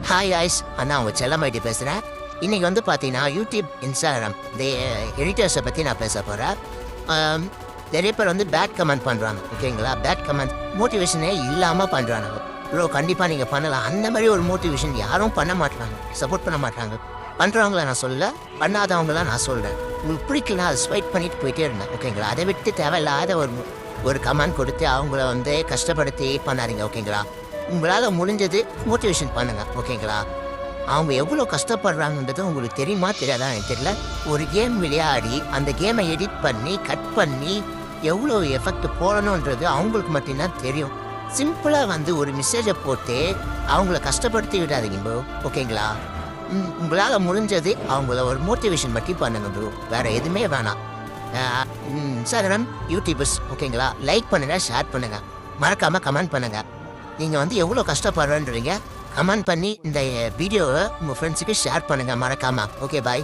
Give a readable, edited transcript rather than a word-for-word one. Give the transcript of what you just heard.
Hi ice அண்ணா உங்க செல்லமாயிட்டு பேசுகிறேன். இன்னைக்கு வந்து பார்த்தீங்கன்னா யூடியூப் இன்ஸ்டாகிராம் இந்த எடிட்டர்ஸை பற்றி நான் பேச போகிறேன். நிறைய பேர் வந்து பேட் கமெண்ட் பண்ணுறாங்க. ஓகேங்களா, பேட் கமெண்ட் மோட்டிவேஷனே இல்லாமல் பண்ணுறாங்க. ப்ரோ கண்டிப்பாக நீங்கள் பண்ணலாம். அந்த மாதிரி ஒரு மோட்டிவேஷன் யாரும் பண்ண மாட்டாங்க, சப்போர்ட் பண்ண மாட்டாங்க. பண்ணுறவங்கள நான் சொல்ல, பண்ணாதவங்கள நான் சொல்கிறேன். உங்களுக்கு பிடிக்கலாம் அதை ஸ்வைட் பண்ணிட்டு போயிட்டே இருந்தேன். ஓகேங்களா, அதை விட்டு தேவையில்லாத ஒரு கமெண்ட் கொடுத்து அவங்கள வந்து கஷ்டப்படுத்தி பண்ணாதீங்க. ஓகேங்களா, உங்களால் முடிஞ்சது மோட்டிவேஷன் பண்ணுங்க. ஓகேங்களா, அவங்க எவ்வளோ கஷ்டப்படுறாங்கன்றது உங்களுக்கு தெரியுமா தெரியாதா எனக்கு தெரியல. ஒரு கேம் விளையாடி அந்த கேமை எடிட் பண்ணி கட் பண்ணி எவ்வளோ எஃபெக்ட் போடணுன்றது அவங்களுக்கு மட்டும்தான் தெரியும். சிம்பிளாக வந்து ஒரு மெசேஜை போட்டு அவங்கள கஷ்டப்படுத்தி விடாதீங்க ப்ரோ. ஓகேங்களா, உங்களால் முடிஞ்சது அவங்கள ஒரு மோட்டிவேஷன் மட்டும் பண்ணுங்க ப்ரோ, வேறு எதுவுமே வேணாம். இன்ஸ்டாகிராம் யூடியூபர்ஸ் ஓகேங்களா, லைக் பண்ணுங்கள், ஷேர் பண்ணுங்கள், மறக்காமல் கமெண்ட் பண்ணுங்கள். நீங்கள் வந்து எவ்வளோ கஷ்டப்படுறேன்றீங்க கமெண்ட் பண்ணி இந்த வீடியோவை உங்கள் ஃப்ரெண்ட்ஸுக்கு ஷேர் பண்ணுங்கள் மறக்காமல். Okay bye.